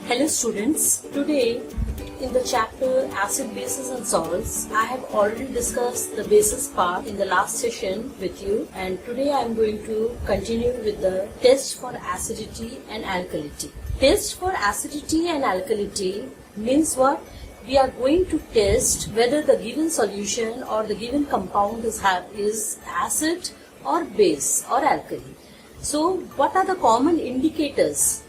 Hello students, today in the chapter Acid, Bases and Salts, I have already discussed the basis part in the last session with you, and today I am going to continue with the test for acidity and alkalinity. Test for acidity and alkalinity means what? We are going to test whether the given solution or the given compound is acid or base or alkali. So what are the common indicators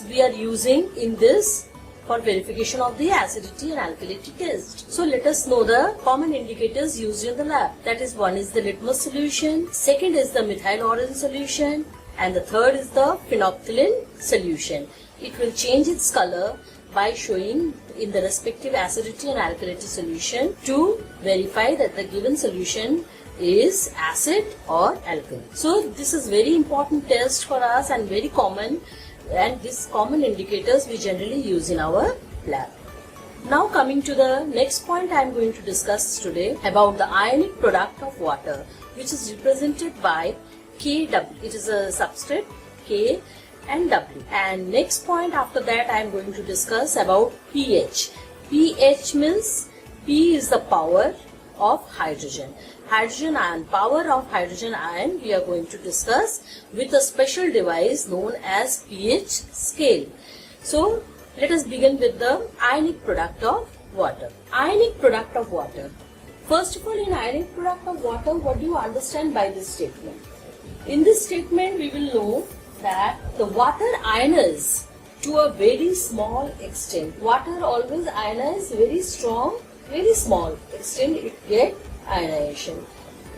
we are using in this for verification of the acidity and alkalinity test? So let us know the common indicators used in the lab. That is, one is the litmus solution, second is the methyl orange solution, and the third is the phenolphthalein solution. It will change its color by showing in the respective acidity and alkalinity solution to verify that the given solution is acid or alkali. So this is very important test for us and very common, and these common indicators we generally use in our lab. Now coming to the next point, I am going to discuss today about the ionic product of water, which is represented by Kw. It is a substrate K and W. And next point after that I am going to discuss about pH. pH means P is the power of hydrogen. Hydrogen ion, power of hydrogen ion we are going to discuss with a special device known as pH scale. So let us begin with the ionic product of water. Ionic product of water. First of all, in ionic product of water, what do you understand by this statement? In this statement we will know that the water ionizes to a very small extent. Water always ionizes very strong, very small extent it get ionization,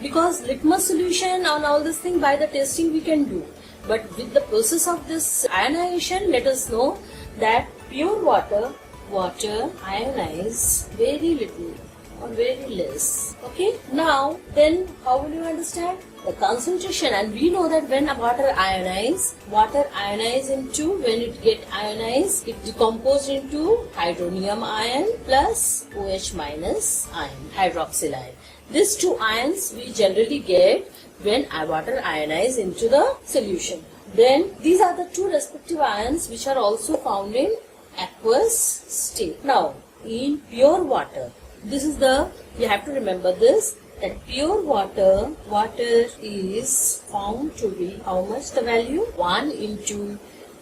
because litmus solution and all this thing by the testing we can do, but with the process of this ionization, let us know that pure water ionize very little or very less. Okay, now then how will you understand the concentration? And we know that when water ionize into, when it get ionized, it decomposed into hydronium ion plus OH minus ion, hydroxyl ion. These two ions we generally get when water ionizes into the solution. Then these are the two respective ions which are also found in aqueous state. Now in pure water, this is the, you have to remember this, that pure water is found to be how much the value? 1 into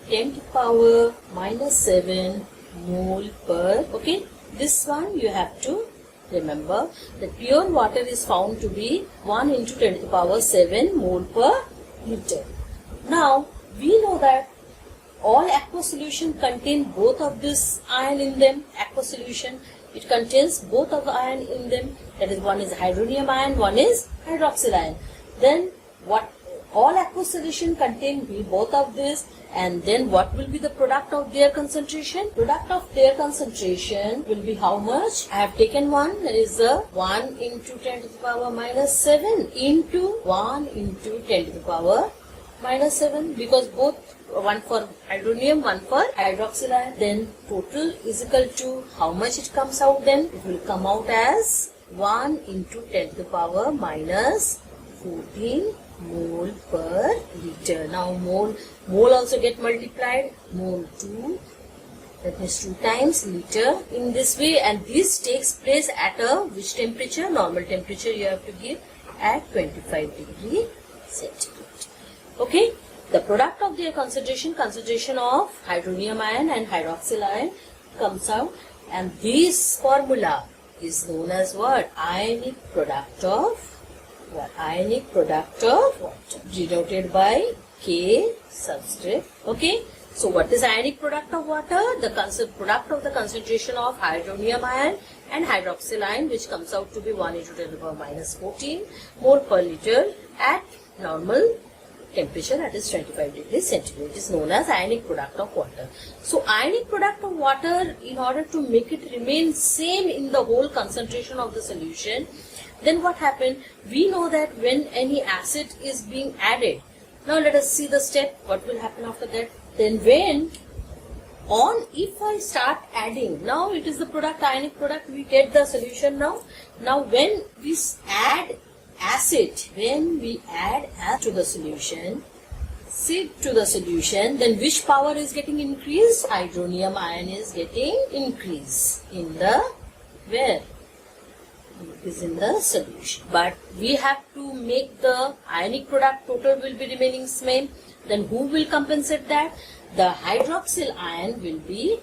10 to the power minus 7 mole per, okay, this one you have to remember, that pure water is found to be 1 into 10 to the power 7 mole per liter. Now we know that all aqueous solution contain both of this ion in them. Aqueous solution, it contains both of the ion in them, that is, one is hydronium ion, one is hydroxyl ion. Then what all aqueous solution contain both of this, and then what will be the product of their concentration? Product of their concentration will be how much? I have taken one, that is 1 into 10 to the power minus 7 into 1 into 10 to the power minus 7, because both, one for hydronium, one for hydroxyl ion. Then total is equal to how much it comes out then? It will come out as 1 into 10 to the power minus 14 mole per liter. Now mole also get multiplied, mole 2, that means 2 times liter in this way, and this takes place at a which temperature? Normal temperature you have to give at 25 degree centigrade. Okay, the product of their concentration of hydronium ion and hydroxyl ion comes out, and this formula is known as what? Ionic product of what? Ionic product of water, denoted by K substrate. Okay, so what is ionic product of water? The product of the concentration of hydronium ion and hydroxyl ion, which comes out to be 1 into 10 to the power minus 14 mole per liter at normal temperature, that is 25 degrees centigrade, is known as ionic product of water. So ionic product of water, in order to make it remain same in the whole concentration of the solution, then what happened? We know that when any acid is being added, now let us see the step, what will happen after that. Then if I start adding, now it is the product, ionic product, we get the solution now. Now when we add acid, to the solution, acid to the solution, then which power is getting increased? Hydronium ion is getting increased in the where? Is in the solution. But we have to make the ionic product total will be remaining same. Then who will compensate that? The hydroxyl ion will be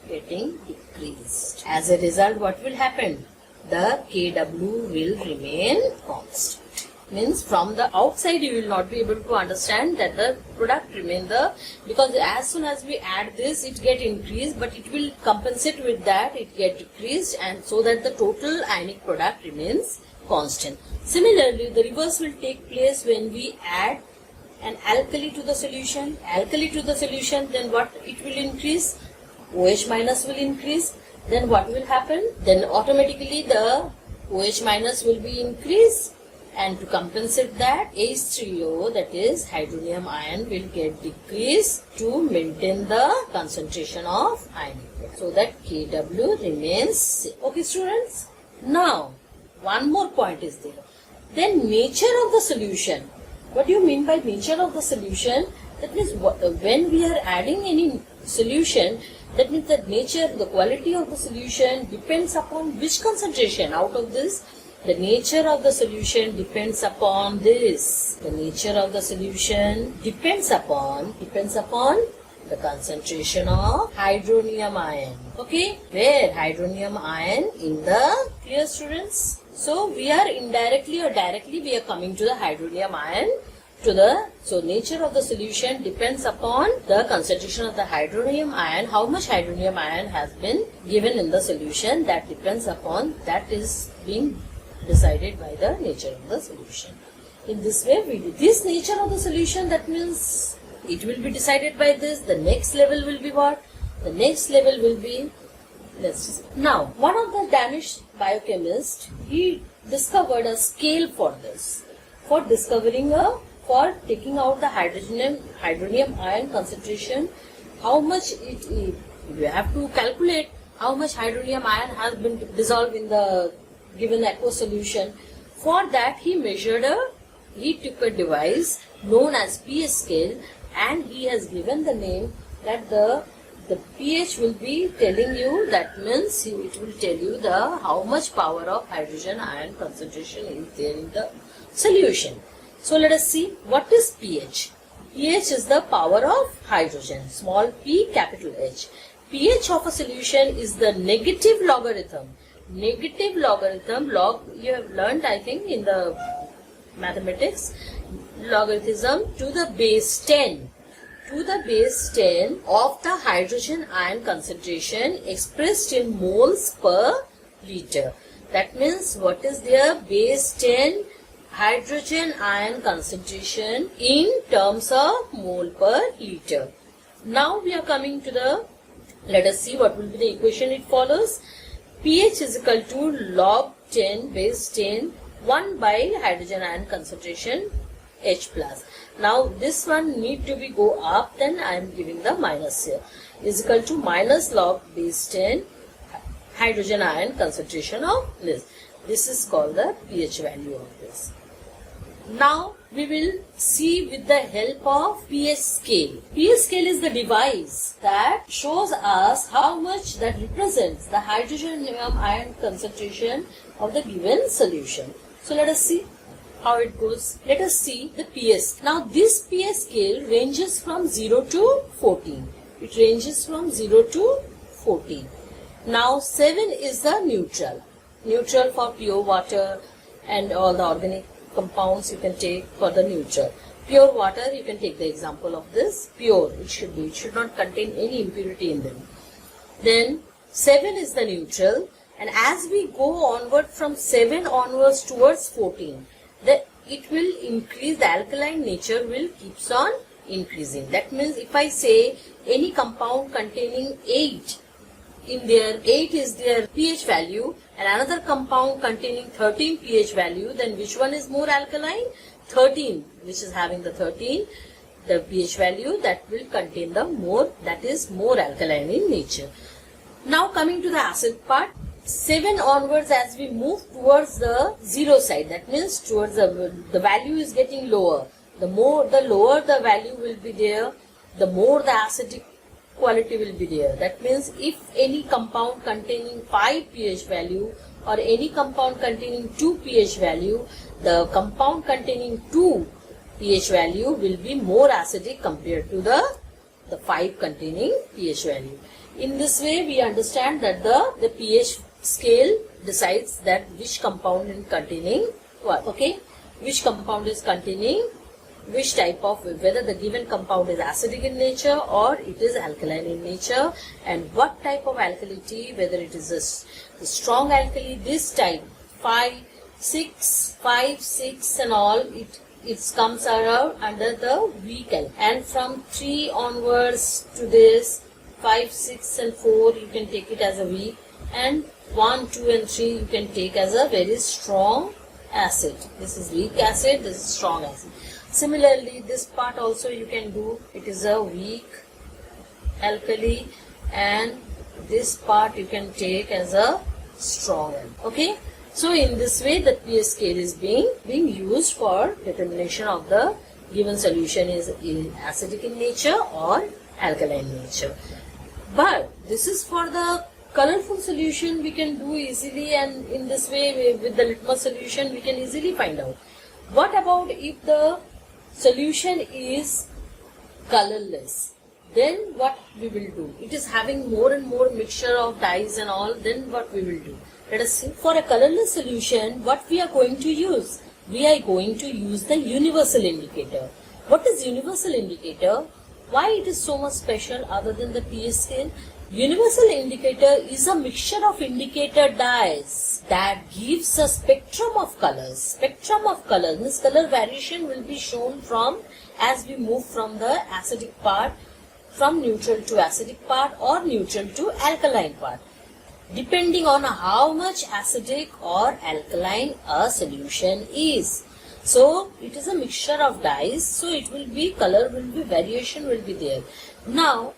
getting decreased. As a result, what will happen? The Kw will remain constant. Means from the outside you will not be able to understand that the product remain the, because as soon as we add this it get increased, but it will compensate with that, it get decreased, and so that the total ionic product remains constant. Similarly, the reverse will take place when we add an alkali to the solution. Alkali to the solution, then what it will increase? OH minus will increase. Then what will happen? Then automatically the OH minus will be increased, and to compensate that, H3O, that is hydronium ion, will get decreased to maintain the concentration of ionic, so that Kw remains same. Okay students? Now, one more point is there. Then nature of the solution. What do you mean by nature of the solution? That means when we are adding any solution, that means the nature, the quality of the solution depends upon which concentration out of this. The nature of the solution depends upon this. The nature of the solution depends upon the concentration of hydronium ion. Okay, where hydronium ion in the, clear students? So we are indirectly or directly we are coming to the hydronium ion. So nature of the solution depends upon the concentration of the hydronium ion. How much hydronium ion has been given in the solution, that depends upon, that is being decided by the nature of the solution. In this way we do this nature of the solution, that means it will be decided by this. The next level will be what? The next level will be, let's see. Now, one of the Danish biochemists, he discovered a scale for this, for discovering for taking out the hydronium ion concentration, how much you have to calculate how much hydronium ion has been dissolved in the given aqueous solution. For that he took a device known as pH scale, and he has given the name that the pH will be telling you, that means it will tell you the how much power of hydrogen ion concentration is there in the solution. So let us see what is pH. pH is the power of hydrogen, small p capital H. pH of a solution is the negative logarithm. Negative logarithm, log you have learned I think in the mathematics, logarithm to the base 10. To the base 10 of the hydrogen ion concentration expressed in moles per liter. That means what is their base 10 hydrogen ion concentration in terms of mole per liter. Now we are coming to the, let us see what will be the equation it follows. pH is equal to log 10 base 10 1 by hydrogen ion concentration H plus. Now this one need to be go up, then I am giving the minus here, is equal to minus log base 10 hydrogen ion concentration of this. This is called the pH value of this. Now we will see with the help of pH scale. pH scale is the device that shows us how much that represents the hydrogen ion concentration of the given solution. So let us see how it goes. Let us see the pH. Now this pH scale ranges from 0 to 14. It ranges from 0 to 14. Now 7 is the neutral. Neutral for pure water and all the organic compounds you can take for the neutral. Pure water, you can take the example of this. Pure, it should be. It should not contain any impurity in them. Then 7 is the neutral, and as we go onward from 7 onwards towards 14, it will increase, the alkaline nature will keeps on increasing. That means if I say any compound containing 8 in there, 8 is their pH value, and another compound containing 13 pH value, then which one is more alkaline? 13, which is having the 13, the pH value, that will contain the more, that is more alkaline in nature. Now coming to the acid part, 7 onwards as we move towards the 0 side, that means towards the value is getting lower. the lower the value will be there, the more the acidic quality will be there. That means if any compound containing 5 pH value or any compound containing 2 pH value, the compound containing 2 pH value will be more acidic compared to the 5 containing pH value. In this way, we understand that the pH scale decides that which compound is containing what, okay? Which compound is containing which type of, whether the given compound is acidic in nature or it is alkaline in nature, and what type of alkalinity, whether it is a strong alkali, this type 5, 6 and all, it comes around under the weak alkali. And from 3 onwards to this 5, 6 and 4 you can take it as a weak, and 1, 2 and 3 you can take as a very strong acid. This is weak acid, this is strong acid. Similarly, this part also you can do, it is a weak alkali, and this part you can take as a strong alkali. Okay, so in this way the pH scale is being used for determination of the given solution is acidic in nature or alkaline in nature. But this is for the colorful solution we can do easily, and in this way with the litmus solution we can easily find out. What about if the solution is colorless? Then what we will do? It is having more and more mixture of dyes and all, then what we will do? Let us see. For a colorless solution, what we are going to use? We are going to use the universal indicator. What is universal indicator? Why it is so much special other than the pH scale? Universal indicator is a mixture of indicator dyes that gives a spectrum of colors. Spectrum of colors means color variation will be shown from as we move from the acidic part, from neutral to acidic part or neutral to alkaline part, depending on how much acidic or alkaline a solution is. So it is a mixture of dyes, so it will be color will be variation will be there. Now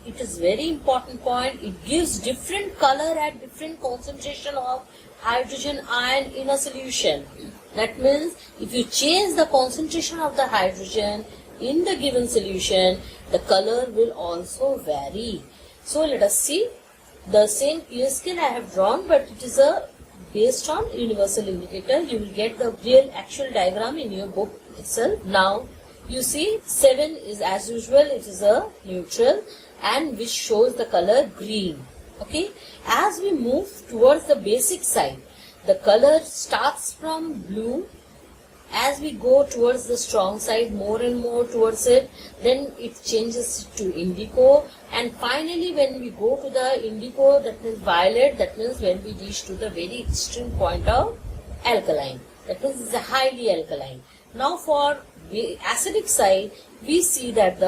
it is very important point, it gives different color at different concentration of hydrogen ion in a solution. That means if you change the concentration of the hydrogen in the given solution, the color will also vary. So let us see the same pH scale I have drawn, but it is based on universal indicator. You will get the real actual diagram in your book itself. Now you see 7 is as usual, it is a neutral, and which shows the color green. Okay, as we move towards the basic side, the color starts from blue. As we go towards the strong side, more and more towards it, then it changes to indigo, and finally when we go to the indigo, that means violet, that means when we reach to the very extreme point of alkaline, that means it's a highly alkaline. Now for the acidic side, we see that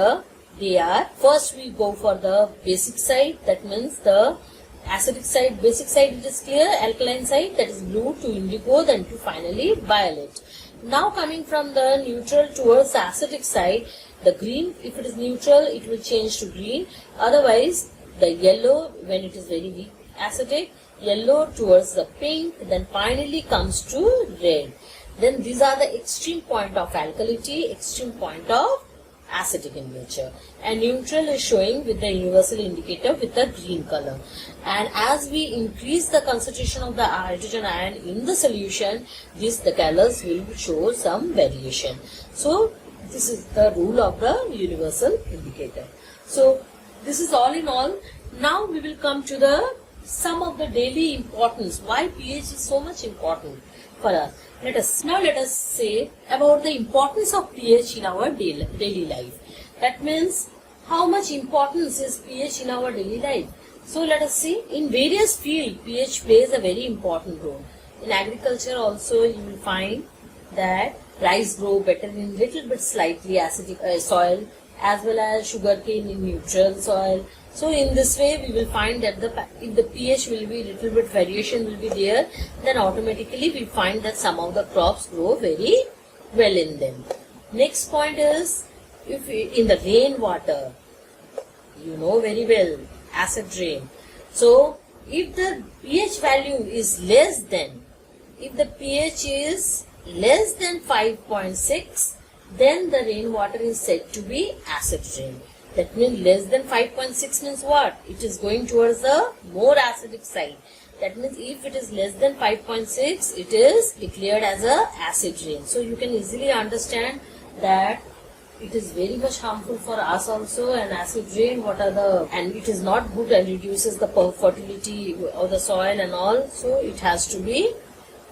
first we go for the basic side, that means the acidic side, basic side it is clear, alkaline side that is blue to indigo, then to finally violet. Now coming from the neutral towards the acidic side, the green, if it is neutral it will change to green, otherwise the yellow when it is very weak acidic, yellow towards the pink, then finally comes to red. Then these are the extreme point of alkalinity, extreme point of acidic in nature, and neutral is showing with the universal indicator with the green color. And as we increase the concentration of the hydrogen ion in the solution, the colors will show some variation. So this is the rule of the universal indicator. So this is all in all. Now we will come to some of the daily importance, why pH is so much important for us. Let us say about the importance of pH in our daily life. That means how much importance is pH in our daily life. So let us see, in various fields pH plays a very important role. In agriculture also you will find that rice grow better in little bit slightly acidic soil, as well as sugarcane in neutral soil. So in this way we will find that if the pH will be little bit variation will be there, then automatically we find that some of the crops grow very well in them. Next point is, if in the rainwater, you know very well, acid rain. So if the pH value is less than, if the pH is less than 5.6, then the rainwater is said to be acid rain. That means less than 5.6 means what? It is going towards the more acidic side. That means if it is less than 5.6, it is declared as a acid rain. So you can easily understand that it is very much harmful for us also. And acid rain, and it is not good and reduces the fertility of the soil and all. So it has to be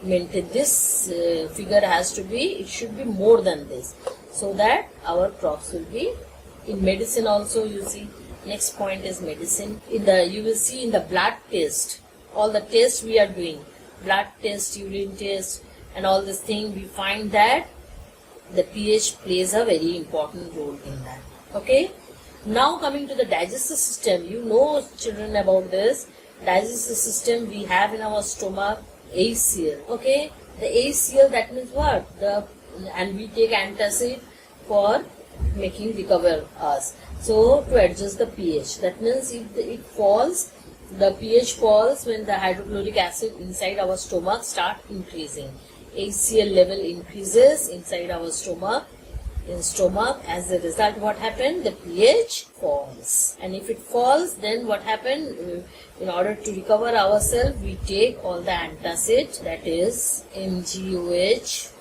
maintained. This figure has to be, it should be more than this, so that our crops will be. In medicine also, you see, next point is medicine. You will see in the blood test, all the tests we are doing, blood test, urine test, and all this thing, we find that the pH plays a very important role in that. Okay. Now coming to the digestive system, you know, children, about this digestive system. We have in our stomach HCl. Okay. The HCl, that means what? And we take antacid for making recover us. So to adjust the pH, that means if it falls, the pH falls when the hydrochloric acid inside our stomach start increasing. HCl level increases inside our stomach. In stomach, as a result, what happened? The pH falls. And if it falls, then what happened? In order to recover ourselves, we take all the antacid, that is MgOH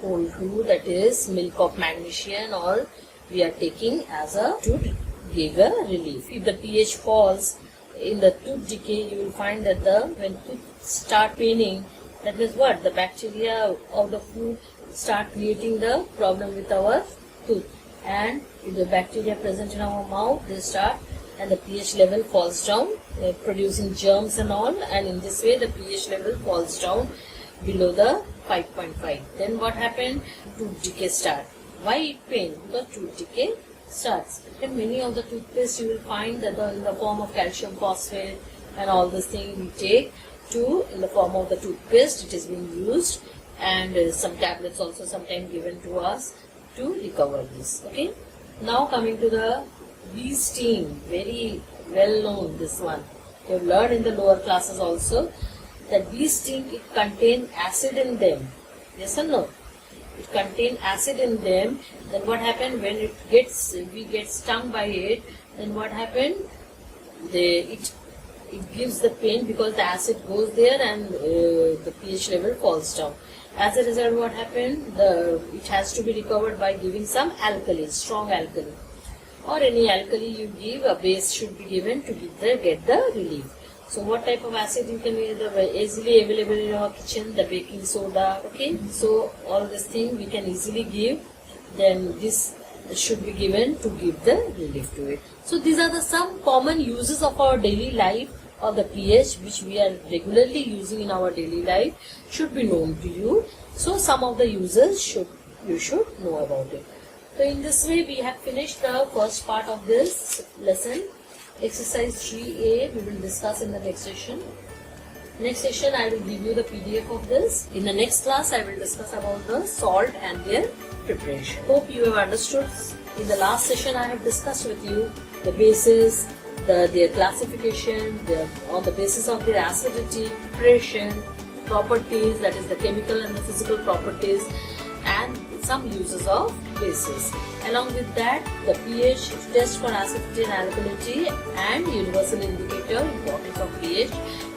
whole 2, that is milk of magnesium, all we are taking as a to give a relief. If the pH falls in the tooth decay, you will find that when teeth start paining, that means what? The bacteria of the food start creating the problem with our tooth, and if the bacteria present in our mouth, they start, and the pH level falls down, producing germs and all, and in this way the pH level falls down below the 5.5. Then what happened? Tooth decay start. Why pain? Because tooth decay starts. In many of the toothpaste, you will find that in the form of calcium phosphate and all this thing we take in the form of the toothpaste, it is being used, and some tablets also sometimes given to us to recover this. Okay. Now coming to the bee sting, very well known, this one. You have learned in the lower classes also that bee sting, it contains acid in them. Yes or no? It contains acid in them. Then what happened when we get stung by it? Then what happened? It gives the pain because the acid goes there and the pH level falls down. As a result, what happened? It has to be recovered by giving some alkali, strong alkali, or any alkali you give. A base should be given to get the relief. So what type of acid you can easily available in our kitchen? The baking soda. Okay. So all this thing we can easily give. Then this should be given to give the relief to it. So these are some common uses of our daily life of the pH, which we are regularly using in our daily life, should be known to you. So some of the uses you should know about it. So in this way we have finished the first part of this lesson. Exercise 3A we will discuss in the next session. Next session I will give you the PDF of this. In the next class I will discuss about the salt and their preparation. Hope you have understood. In the last session I have discussed with you the bases, their classification, on the basis of their acidity, preparation, properties, that is the chemical and the physical properties, and some uses of bases. Along with that, the pH test for acidity and alkalinity, and universal indicator, importance of pH.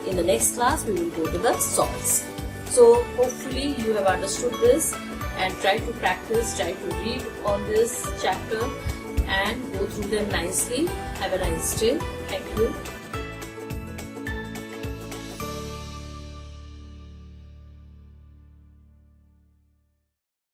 In the next class, we will go to the salts. So hopefully you have understood this, and try to practice, try to read on this chapter and go through them nicely. Have a nice day. Thank you.